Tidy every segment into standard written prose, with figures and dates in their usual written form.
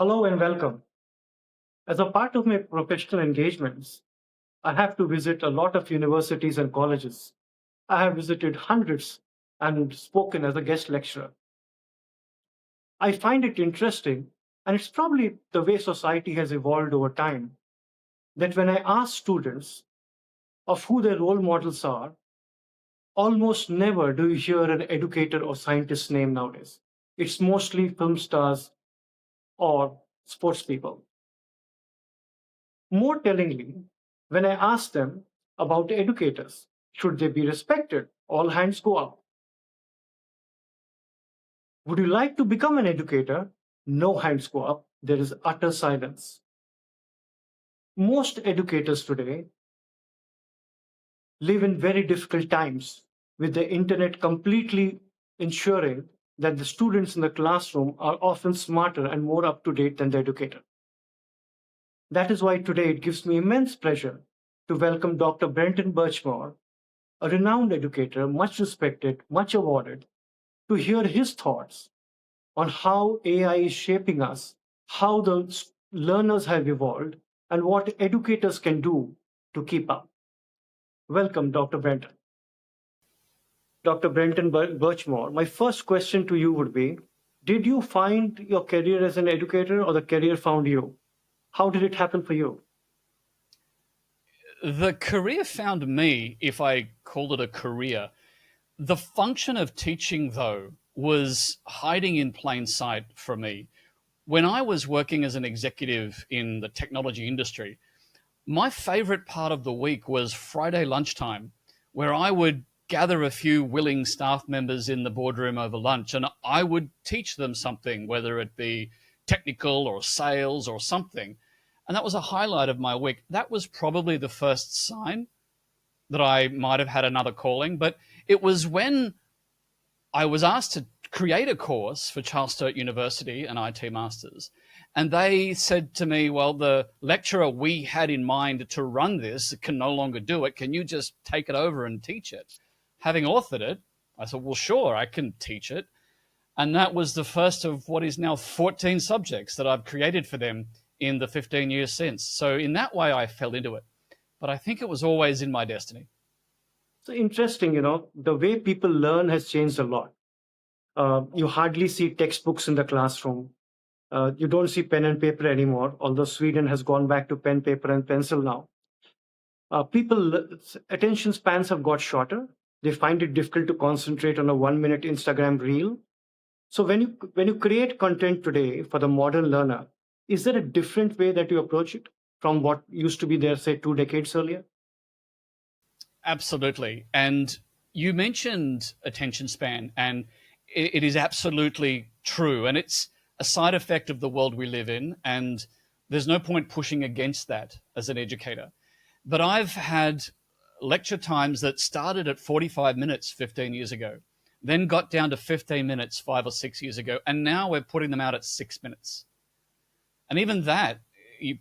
Hello and welcome. As a part of my professional engagements, I have to visit a lot of universities and colleges. I have visited hundreds and spoken as a guest lecturer. I find it interesting, and it's probably the way society has evolved over time, that when I ask students of who their role models are, almost never do you hear an educator or scientist name nowadays. It's mostly film stars or sports people. More tellingly, when I ask them about educators, should they be respected? All hands go up. Would you like to become an educator? No hands go up. There is utter silence. Most educators today live in very difficult times with the internet completely ensuring that the students in the classroom are often smarter and more up to date than the educator. That is why today it gives me immense pleasure to welcome Dr. Brenton Burchmore, a renowned educator, much respected, much awarded, to hear his thoughts on how AI is shaping us, how the learners have evolved, and what educators can do to keep up. Welcome, Dr. Brenton. Dr. Brenton Birchmore, my first question to you would be, did you find your career as an educator or the career found you? How did it happen for you? The career found me, if I called it a career. The function of teaching, though, was hiding in plain sight for me. When I was working as an executive in the technology industry, my favorite part of the week was Friday lunchtime, where I would gather a few willing staff members in the boardroom over lunch and I would teach them something, whether it be technical or sales or something. And that was a highlight of my week. That was probably the first sign that I might have had another calling, but it was when I was asked to create a course for Charles Sturt University, an IT Masters, and they said to me, well, the lecturer we had in mind to run this can no longer do it. Can you just take it over and teach it? Having authored it, I said, well, sure, I can teach it. And that was the first of what is now 14 subjects that I've created for them in the 15 years since. So in that way, I fell into it. But I think it was always in my destiny. So interesting, the way people learn has changed a lot. You hardly see textbooks in the classroom. You don't see pen and paper anymore, although Sweden has gone back to pen, paper, and pencil now. People attention spans have got shorter. They find it difficult to concentrate on a 1 minute Instagram reel. So when you create content today for the modern learner, is there a different way that you approach it from what used to be there, say, 2 decades earlier? Absolutely. And you mentioned attention span, and it is absolutely true. And it's a side effect of the world we live in. And there's no point pushing against that as an educator. But I've had lecture times that started at 45 minutes 15 years ago, then got down to 15 minutes 5 or 6 years ago. And now we're putting them out at 6 minutes. And even that,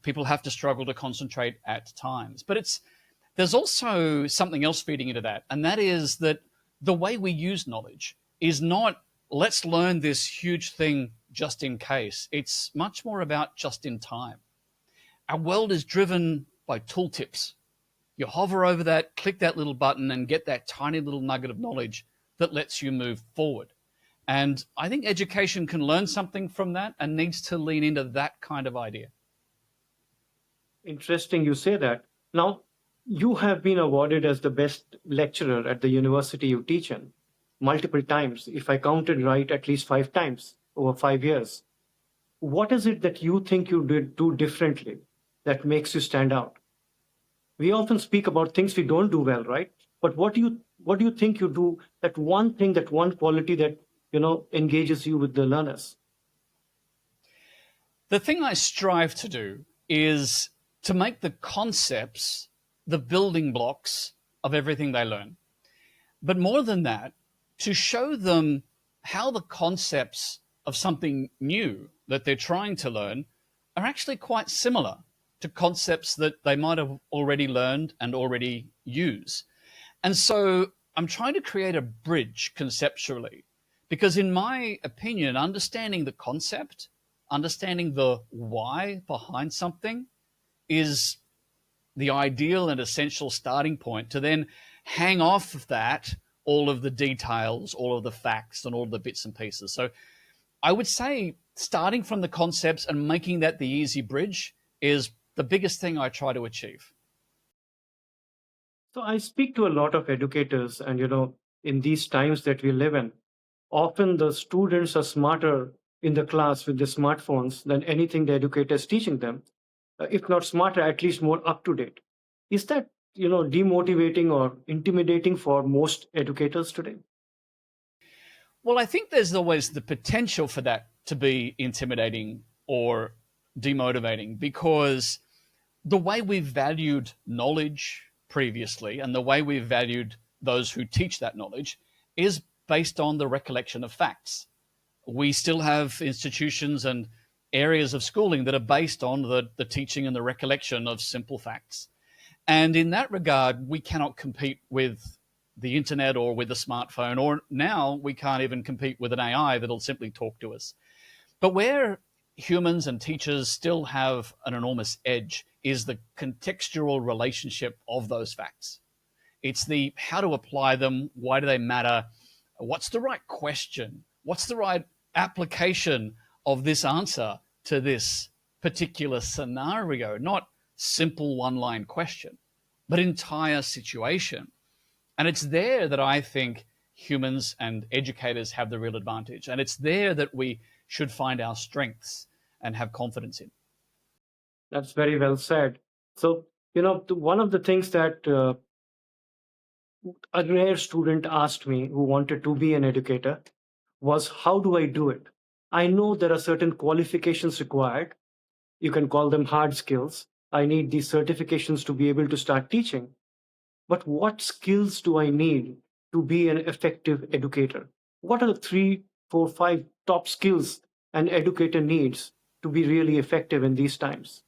people have to struggle to concentrate at times. But there's also something else feeding into that, and that is that the way we use knowledge is not let's learn this huge thing just in case. It's much more about just in time. Our world is driven by tooltips. You hover over that, click that little button, and get that tiny little nugget of knowledge that lets you move forward. And I think education can learn something from that and needs to lean into that kind of idea. Interesting you say that. Now, you have been awarded as the best lecturer at the university you teach in multiple times. If I counted right, at least 5 times over 5 years. What is it that you think you did do differently that makes you stand out? We often speak about things we don't do well, right? But what do you think you do, that one thing, that one quality that engages you with the learners? The thing I strive to do is to make the concepts the building blocks of everything they learn. But more than that, to show them how the concepts of something new that they're trying to learn are actually quite similar to concepts that they might have already learned and already use. And so I'm trying to create a bridge conceptually, because in my opinion, understanding the concept understanding the why behind something is the ideal and essential starting point to then hang off of that all of the details, all of the facts, and all of the bits and pieces. So I would say starting from the concepts and making that the easy bridge is the biggest thing I try to achieve. So I speak to a lot of educators, and in these times that we live in, often the students are smarter in the class with the smartphones than anything the educator is teaching them. If not smarter, at least more up to date. Is that demotivating or intimidating for most educators today? Well, I think there's always the potential for that to be intimidating or demotivating because the way we've valued knowledge previously and the way we've valued those who teach that knowledge is based on the recollection of facts. We still have institutions and areas of schooling that are based on the teaching and the recollection of simple facts. And in that regard, we cannot compete with the internet or with a smartphone, or now we can't even compete with an AI that'll simply talk to us. But where humans and teachers still have an enormous edge is the contextual relationship of those facts. It's the how to apply them, why do they matter, what's the right question, what's the right application of this answer to this particular scenario, not simple one-line question, but entire situation. And it's there that I think humans and educators have the real advantage. And it's there that we should find our strengths and have confidence in. That's very well said. So, one of the things that a rare student asked me who wanted to be an educator was, how do I do it? I know there are certain qualifications required. You can call them hard skills. I need these certifications to be able to start teaching. But what skills do I need to be an effective educator? What are the 3, 4, 5 top skills an educator needs to be really effective in these times?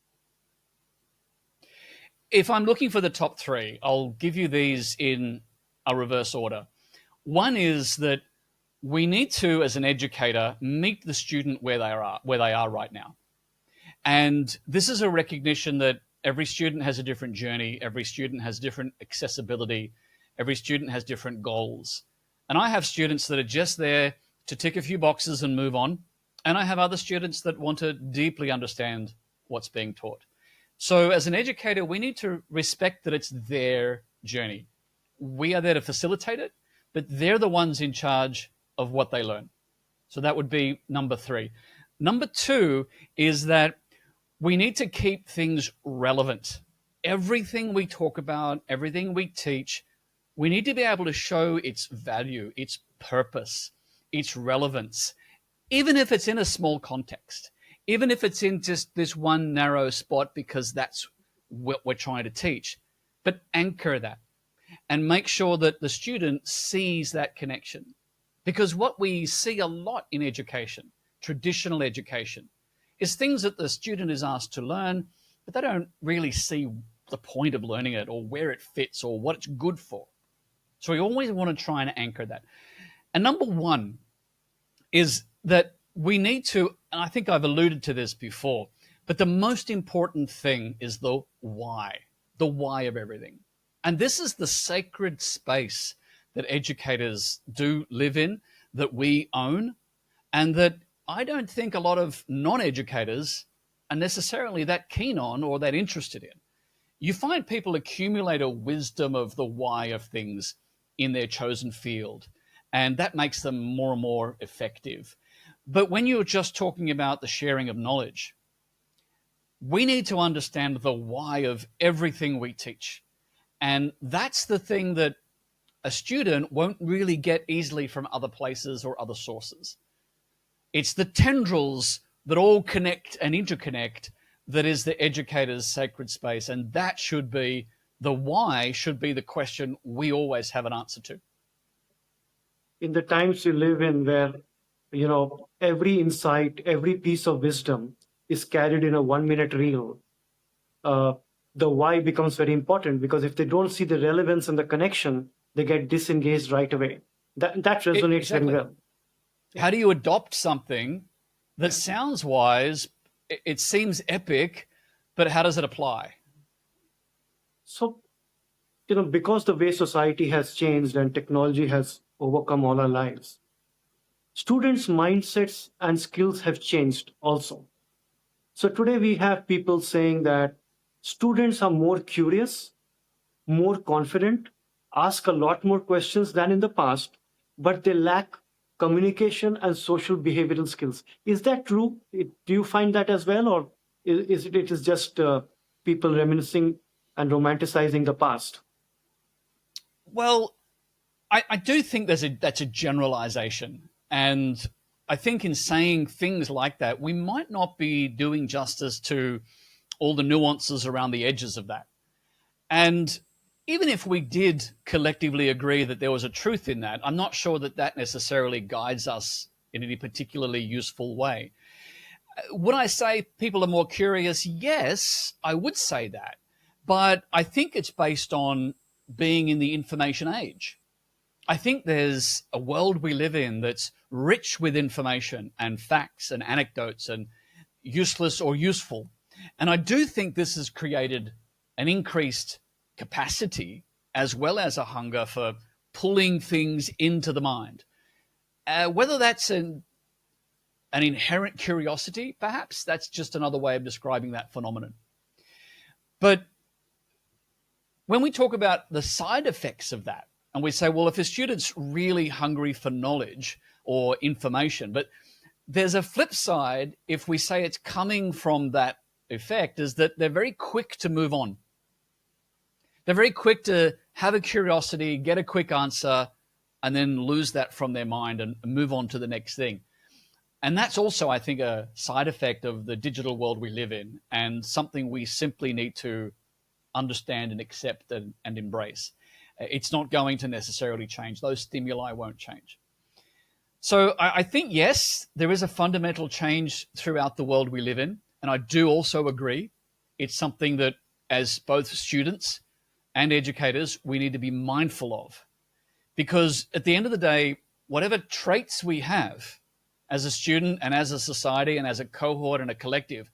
If I'm looking for the top 3, I'll give you these in a reverse order. One is that we need to, as an educator, meet the student where they are right now. And this is a recognition that every student has a different journey, every student has different accessibility, every student has different goals. And I have students that are just there to tick a few boxes and move on. And I have other students that want to deeply understand what's being taught. So as an educator, we need to respect that it's their journey. We are there to facilitate it, but they're the ones in charge of what they learn. So that would be number 3. Number 2 is that we need to keep things relevant. Everything we talk about, everything we teach, we need to be able to show its value, its purpose, its relevance, even if it's in a small context, even if it's in just this one narrow spot because that's what we're trying to teach. But anchor that and make sure that the student sees that connection. Because what we see a lot in education, traditional education, is things that the student is asked to learn, but they don't really see the point of learning it or where it fits or what it's good for. So we always want to try and anchor that. And number 1 is that we need to, and I think I've alluded to this before, but the most important thing is the why of everything. And this is the sacred space that educators do live in, that we own, and that I don't think a lot of non-educators are necessarily that keen on or that interested in. You find people accumulate a wisdom of the why of things in their chosen field, and that makes them more and more effective. But when you're just talking about the sharing of knowledge, we need to understand the why of everything we teach. And that's the thing that a student won't really get easily from other places or other sources. It's the tendrils that all connect and interconnect that is the educator's sacred space. And that should be the why, should be the question we always have an answer to. In the times we live in where, every insight, every piece of wisdom is carried in a 1-minute reel, the why becomes very important, because if they don't see the relevance and the connection, they get disengaged right away. That resonates Exactly. very well. How do you adopt something that sounds wise. It seems epic, but how does it apply? So, because the way society has changed and technology has overcome all our lives, students' mindsets and skills have changed also. So today we have people saying that students are more curious, more confident, ask a lot more questions than in the past, but they lack communication and social behavioral skills. Is that true? Do you find that as well, or it is just people reminiscing and romanticizing the past? Well, I do think that's a generalization. And I think in saying things like that, we might not be doing justice to all the nuances around the edges of that. And even if we did collectively agree that there was a truth in that, I'm not sure that that necessarily guides us in any particularly useful way. Would I say people are more curious? Yes, I would say that. But I think it's based on being in the information age. I think there's a world we live in that's rich with information and facts and anecdotes and useless or useful. And I do think this has created an increased capacity as well as a hunger for pulling things into the mind. Whether that's an inherent curiosity, perhaps, that's just another way of describing that phenomenon. But when we talk about the side effects of that, and we say, well, if a student's really hungry for knowledge or information, but there's a flip side if we say it's coming from that effect, is that they're very quick to move on. They're very quick to have a curiosity, get a quick answer, and then lose that from their mind and move on to the next thing. And that's also, I think, a side effect of the digital world we live in, and something we simply need to understand and accept and embrace. It's not going to necessarily change. Those stimuli won't change. So I think, yes, there is a fundamental change throughout the world we live in. And I do also agree it's something that, as both students and educators, we need to be mindful of. Because at the end of the day, whatever traits we have as a student and as a society and as a cohort and a collective,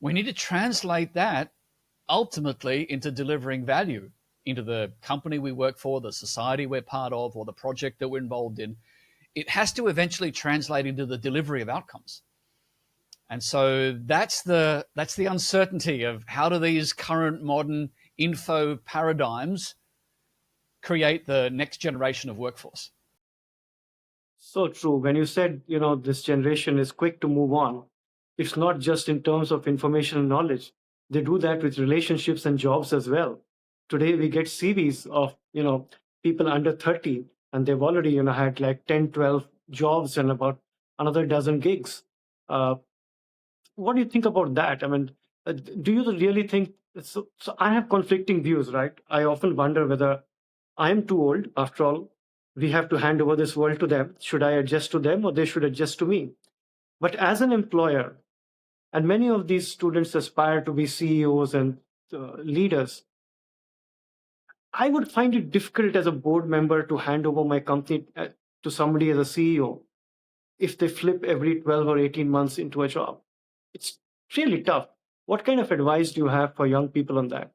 we need to translate that ultimately into delivering value into the company we work for, the society we're part of, or the project that we're involved in. It has to eventually translate into the delivery of outcomes. And so that's the uncertainty of how do these current modern info paradigms create the next generation of workforce. So true. When you said, this generation is quick to move on, it's not just in terms of information and knowledge. They do that with relationships and jobs as well. Today, we get CVs of, people under 30, and they've already, had like 10, 12 jobs and about another dozen gigs. Uh, what do you think about that? I mean, do you really think so I have conflicting views, right? I often wonder whether I am too old. After all, we have to hand over this world to them. Should I adjust to them, or they should adjust to me? But as an employer, and many of these students aspire to be CEOs and leaders, I would find it difficult as a board member to hand over my company to somebody as a CEO if they flip every 12 or 18 months into a job. It's really tough. What kind of advice do you have for young people on that?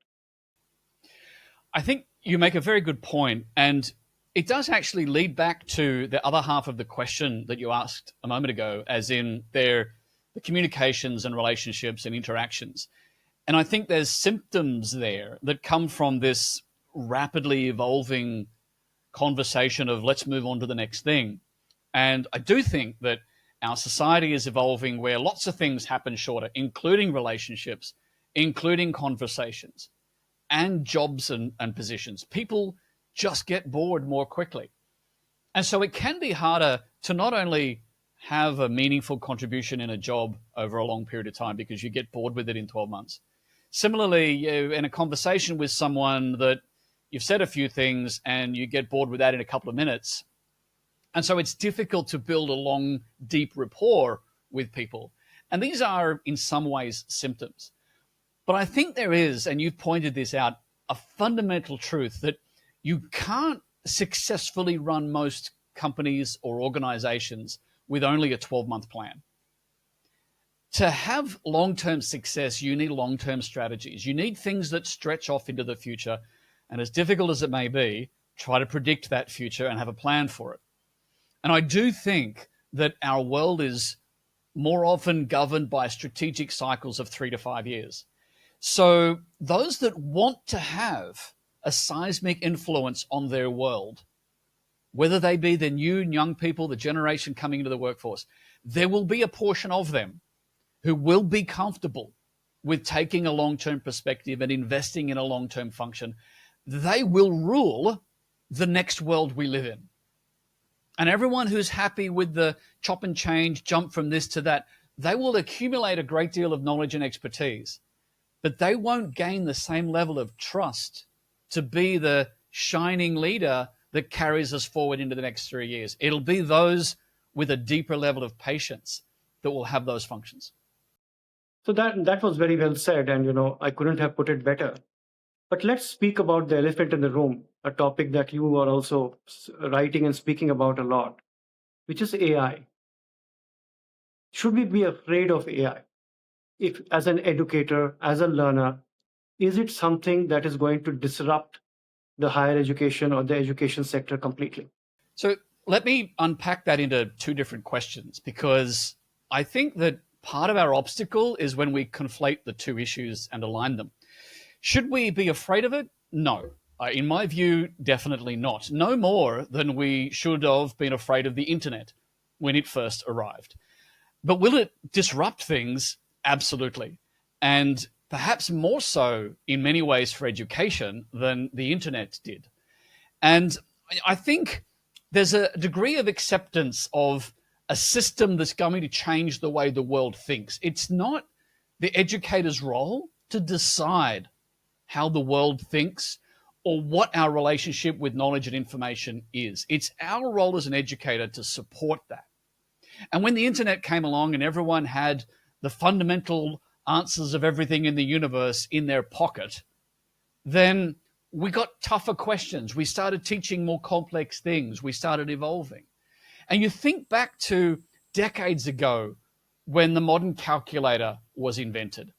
I think you make a very good point, and it does actually lead back to the other half of the question that you asked a moment ago, as in the communications and relationships and interactions. And I think there's symptoms there that come from this rapidly evolving conversation of let's move on to the next thing. And I do think that our society is evolving where lots of things happen shorter, including relationships, including conversations, and jobs and positions. People just get bored more quickly. And so it can be harder to not only have a meaningful contribution in a job over a long period of time because you get bored with it in 12 months. Similarly, in a conversation with someone that you've said a few things and you get bored with that in a couple of minutes. And so it's difficult to build a long, deep rapport with people. And these are, in some ways, symptoms. But I think there is, and you've pointed this out, a fundamental truth that you can't successfully run most companies or organizations with only a 12-month plan. to have long-term success, you need long-term strategies. You need things that stretch off into the future. And as difficult as it may be, try to predict that future and have a plan for it. And I do think that our world is more often governed by strategic cycles of 3 to 5 years. So those that want to have a seismic influence on their world, whether they be the new young people, the generation coming into the workforce, there will be a portion of them who will be comfortable with taking a long-term perspective and investing in a long-term function. They will rule the next world we live in. And everyone who's happy with the chop and change, jump from this to that, they will accumulate a great deal of knowledge and expertise, but they won't gain the same level of trust to be the shining leader that carries us forward into the next 3 years. It'll be those with a deeper level of patience that will have those functions. So that was very well said, and I couldn't have put it better. But let's speak about the elephant in the room, a topic that you are also writing and speaking about a lot, which is AI. Should we be afraid of AI? If, as an educator, as a learner, is it something that is going to disrupt the higher education or the education sector completely? So let me unpack that into two different questions, because I think that part of our obstacle is when we conflate the two issues and align them. Should we be afraid of it? No. In my view, definitely not. No more than we should have been afraid of the internet when it first arrived. But will it disrupt things? Absolutely. And perhaps more so in many ways for education than the internet did. And I think there's a degree of acceptance of a system that's going to change the way the world thinks. It's not the educator's role to decide how the world thinks or what our relationship with knowledge and information is. It's our role as an educator to support that. And when the internet came along and everyone had the fundamental answers of everything in the universe in their pocket, then we got tougher questions. We started teaching more complex things. We started evolving. And you think back to decades ago when the modern calculator was invented.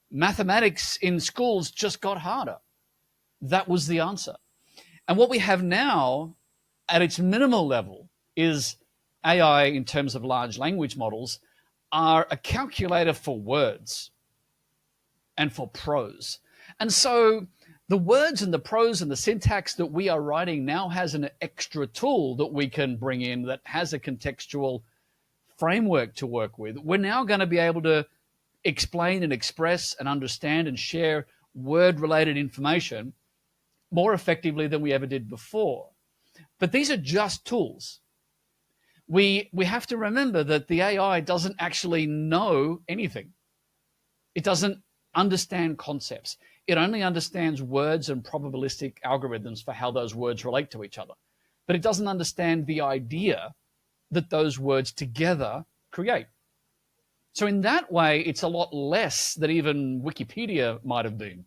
Mathematics in schools just got harder. That was the answer. And what we have now at its minimal level is AI in terms of large language models are a calculator for words and for prose. And so the words and the prose and the syntax that we are writing now has an extra tool that we can bring in that has a contextual framework to work with. We're now going to be able to explain and express and understand and share word-related information more effectively than we ever did before. But these are just tools. We have to remember that the AI doesn't actually know anything. It doesn't understand concepts. It only understands words and probabilistic algorithms for how those words relate to each other. But it doesn't understand the idea that those words together create. So in that way, it's a lot less than even Wikipedia might have been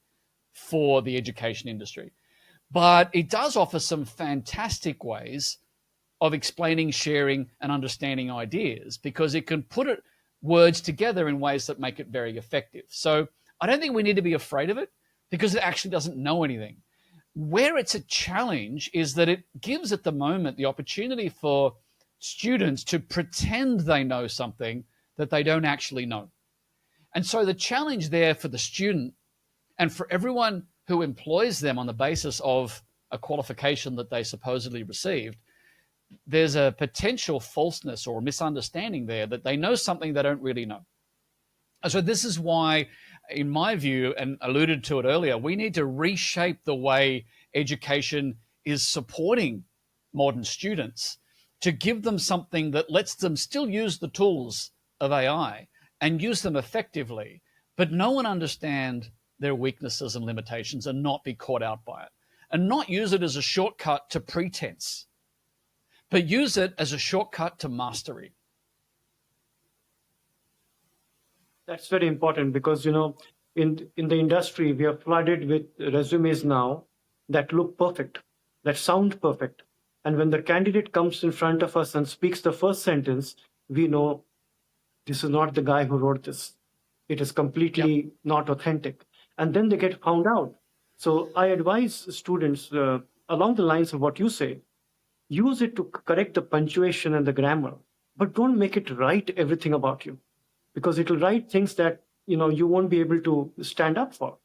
for the education industry. But it does offer some fantastic ways of explaining, sharing, and understanding ideas, because it can put words together in ways that make it very effective. So I don't think we need to be afraid of it, because it actually doesn't know anything. Where it's a challenge is that it gives at the moment the opportunity for students to pretend they know something that they don't actually know. And so the challenge there for the student and for everyone who employs them on the basis of a qualification that they supposedly received, there's a potential falseness or misunderstanding there that they know something they don't really know. And so this is why, in my view, and alluded to it earlier, we need to reshape the way education is supporting modern students to give them something that lets them still use the tools of AI and use them effectively, but know and understand their weaknesses and limitations and not be caught out by it. And not use it as a shortcut to pretense, but use it as a shortcut to mastery. That's very important because, in the industry, we are flooded with resumes now that look perfect, that sound perfect. And when the candidate comes in front of us and speaks the first sentence, we know this is not the guy who wrote this. It is Yep. completely not authentic. And then they get found out. So I advise students along the lines of what you say, use it to correct the punctuation and the grammar, but don't make it write everything about you, because it will write things that you won't be able to stand up for.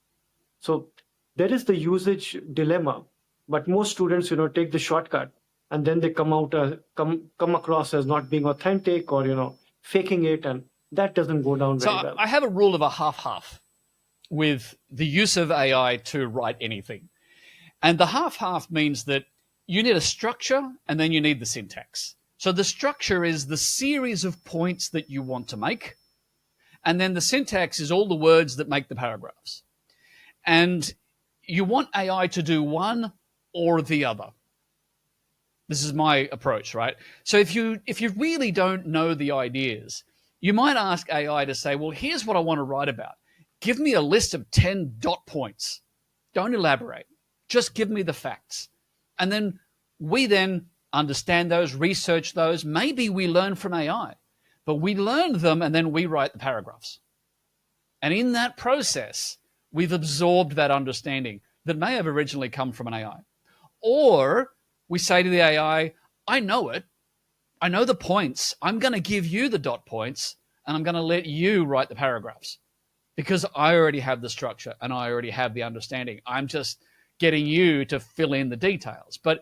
So there is the usage dilemma, but most students take the shortcut, and then they come across as not being authentic, or faking it, and that doesn't go down So very well. I have a rule of a half-half with the use of AI to write anything. And the half-half means that you need a structure and then you need the syntax. So the structure is the series of points that you want to make. And then the syntax is all the words that make the paragraphs. And you want AI to do one or the other. This is my approach, right? So if you really don't know the ideas, you might ask AI to say, well, here's what I want to write about. Give me a list of 10 dot points. Don't elaborate. Just give me the facts. And then we then understand those, research those. Maybe we learn from AI, but we learn them and then we write the paragraphs. And in that process, we've absorbed that understanding that may have originally come from an AI. Or we say to the AI, I know it. I know the points. I'm going to give you the dot points and I'm going to let you write the paragraphs because I already have the structure and I already have the understanding. I'm just getting you to fill in the details. But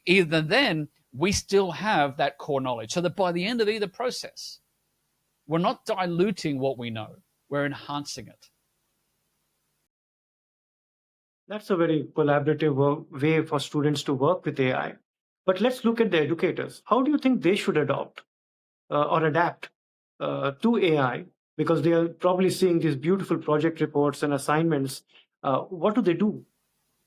even then, we still have that core knowledge so that by the end of either process, we're not diluting what we know, we're enhancing it. That's a very collaborative way for students to work with AI. But let's look at the educators. How do you think they should adopt or adapt to AI? Because they are probably seeing these beautiful project reports and assignments. What do they do?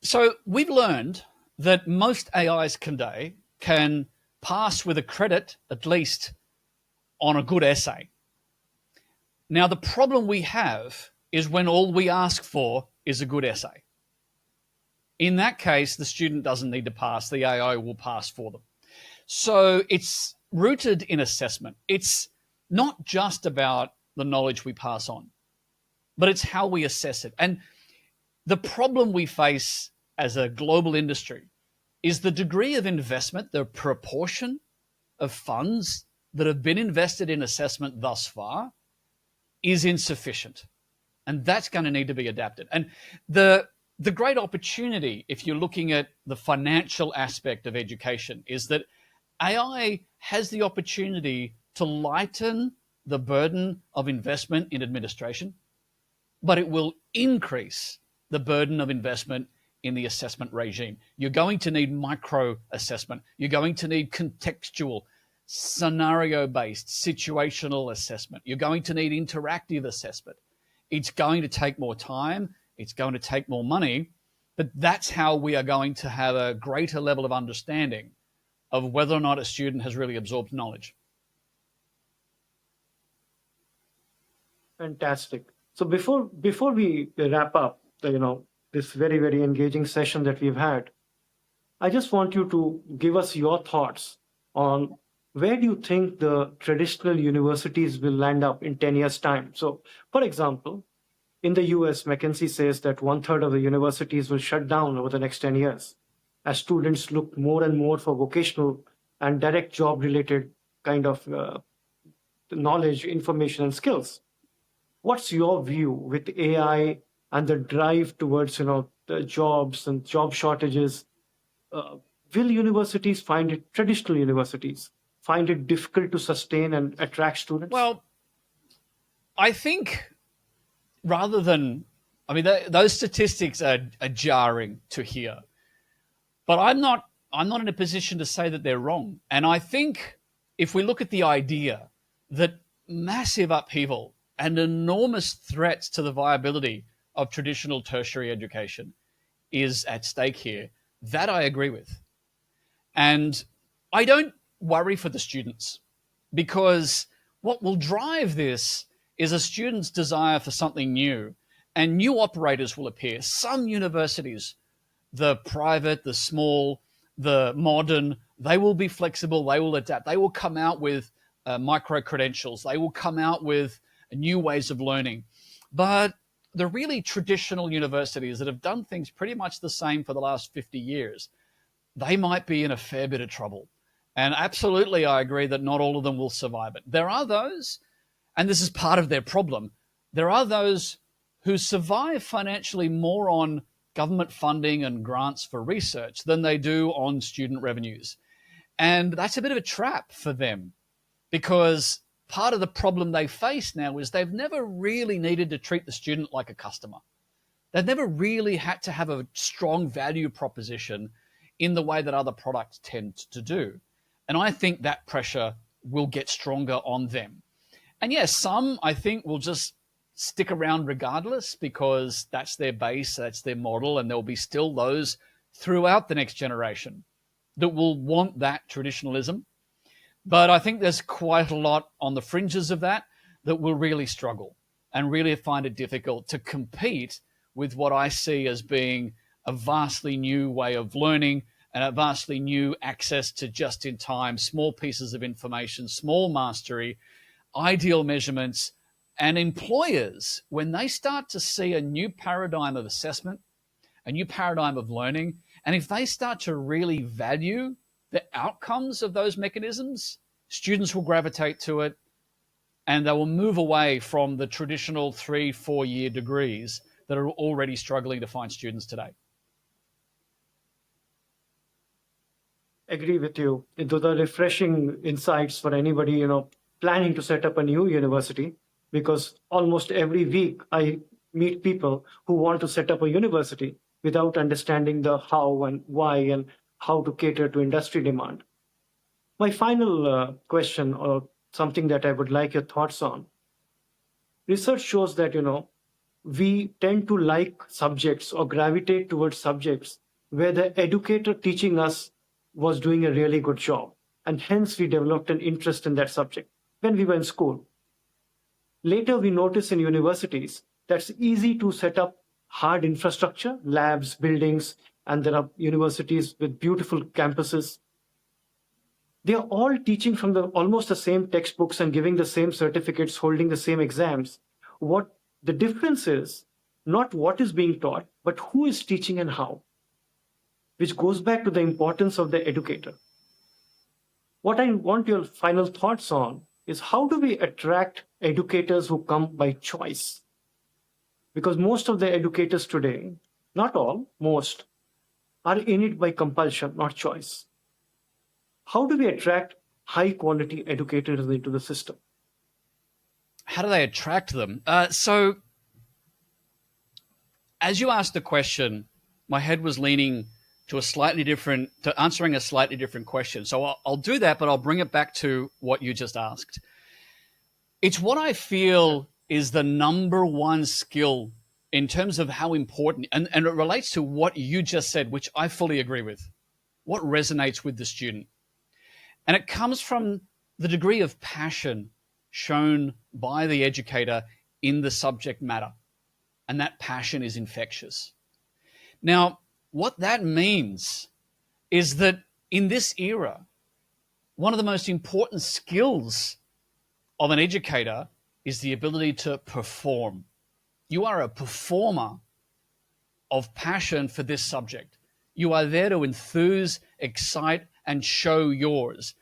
So we've learned that most AIs today can pass with a credit, at least, on a good essay. Now, the problem we have is when all we ask for is a good essay. In that case, the student doesn't need to pass, the AI will pass for them. So it's rooted in assessment. It's not just about the knowledge we pass on, but it's how we assess it. And the problem we face as a global industry is the degree of investment, the proportion of funds that have been invested in assessment thus far is insufficient. And that's going to need to be adapted. And the great opportunity, if you're looking at the financial aspect of education, is that AI has the opportunity to lighten the burden of investment in administration, but it will increase the burden of investment in the assessment regime. You're going to need micro assessment. You're going to need contextual, scenario-based, situational assessment. You're going to need interactive assessment. It's going to take more time. It's going to take more money, but that's how we are going to have a greater level of understanding of whether or not a student has really absorbed knowledge. Fantastic. So before we wrap up, this very, very engaging session that we've had, I just want you to give us your thoughts on where do you think the traditional universities will land up in 10 years' time. So, for example, in the US, McKinsey says that 1/3 of the universities will shut down over the next 10 years as students look more and more for vocational and direct job related kind of knowledge, information, and skills. What's your view with AI and the drive towards the jobs and job shortages? Uh, will universities find it, traditional universities, find it difficult to sustain and attract students? Well, I think rather than, I mean, those statistics are jarring to hear, but I'm not in a position to say that they're wrong. And I think if we look at the idea that massive upheaval and enormous threats to the viability of traditional tertiary education is at stake here, that I agree with. And I don't worry for the students because what will drive this is a student's desire for something new, and new operators will appear. Some universities, the private, the small, the modern, they will be flexible, they will adapt, they will come out with micro credentials, they will come out with new ways of learning. But the really traditional universities that have done things pretty much the same for the last 50 years, they might be in a fair bit of trouble. And absolutely, I agree that not all of them will survive it. There are those, and this is part of their problem, there are those who survive financially more on government funding and grants for research than they do on student revenues. And that's a bit of a trap for them, because part of the problem they face now is they've never really needed to treat the student like a customer. They've never really had to have a strong value proposition in the way that other products tend to do. And I think that pressure will get stronger on them. And yes, some I think will just stick around regardless because that's their base, that's their model, and there'll be still those throughout the next generation that will want that traditionalism. But I think there's quite a lot on the fringes of that that will really struggle and really find it difficult to compete with what I see as being a vastly new way of learning and a vastly new access to just-in-time, small pieces of information, small mastery, ideal measurements. And employers, when they start to see a new paradigm of assessment, a new paradigm of learning, and if they start to really value the outcomes of those mechanisms, students will gravitate to it and they will move away from the traditional 3-4 year degrees that are already struggling to find students today. Agree with you. Those are refreshing insights for anybody, planning to set up a new university, because almost every week I meet people who want to set up a university without understanding the how and why and how to cater to industry demand. My final question, or something that I would like your thoughts on. Research shows that, we tend to like subjects or gravitate towards subjects where the educator teaching us was doing a really good job. And hence we developed an interest in that subject when we were in school. Later, we notice in universities that's easy to set up hard infrastructure, labs, buildings, and there are universities with beautiful campuses. They are all teaching from almost the same textbooks and giving the same certificates, holding the same exams. What the difference is, not what is being taught, but who is teaching and how, which goes back to the importance of the educator. What I want your final thoughts on is, how do we attract educators who come by choice? Because most of the educators today, not all, most, are in it by compulsion, not choice. How do we attract high quality educators into the system? How do they attract them? So as you asked the question, my head was leaning to answering a slightly different question. So I'll do that, but I'll bring it back to what you just asked. It's what I feel is the number one skill in terms of how important, and it relates to what you just said, which I fully agree with. What resonates with the student? And it comes from the degree of passion shown by the educator in the subject matter. And that passion is infectious. Now, what that means is that in this era, one of the most important skills of an educator is the ability to perform. You are a performer of passion for this subject. You are there to enthuse, excite, and show yours.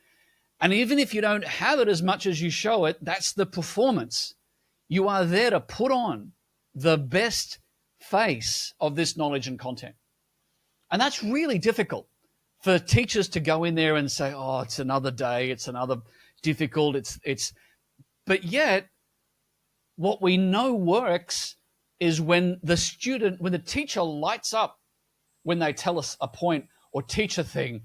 And even if you don't have it as much as you show it, that's the performance. You are there to put on the best face of this knowledge and content. And that's really difficult for teachers to go in there and say, oh, it's another day, it's another difficult, but yet what we know works is when the teacher lights up when they tell us a point or teach a thing,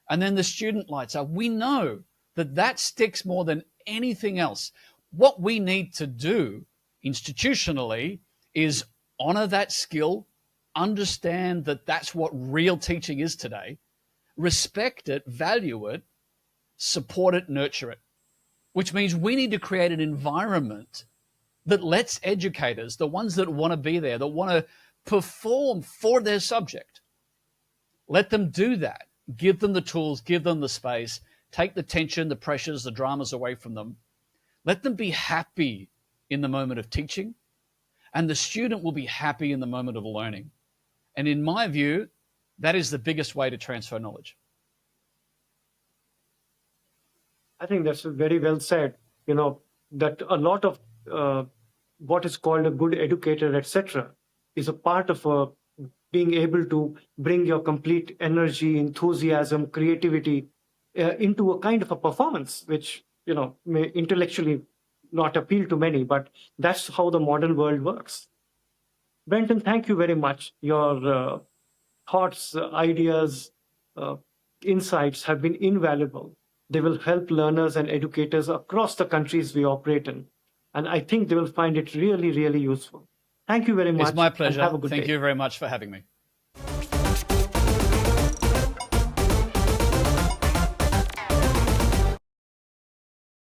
and then the student lights up. We know that sticks more than anything else. What we need to do institutionally is honor that skill, understand that that's what real teaching is today, respect it, value it, support it, nurture it, which means we need to create an environment that lets educators, the ones that want to be there, that want to perform for their subject, let them do that. Give them the tools, give them the space, take the tension, the pressures, the dramas away from them. Let them be happy in the moment of teaching, and the student will be happy in the moment of learning. And in my view, that is the biggest way to transfer knowledge. I think that's very well said. That a lot of what is called a good educator, etc., is a part of being able to bring your complete energy, enthusiasm, creativity into a kind of a performance, which may intellectually not appeal to many, but that's how the modern world works. Brenton, thank you very much. Your thoughts, ideas, insights have been invaluable. They will help learners and educators across the countries we operate in. And I think they will find it really, really useful. Thank you very much. It's my pleasure. And have a good Thank day. you very much for having me.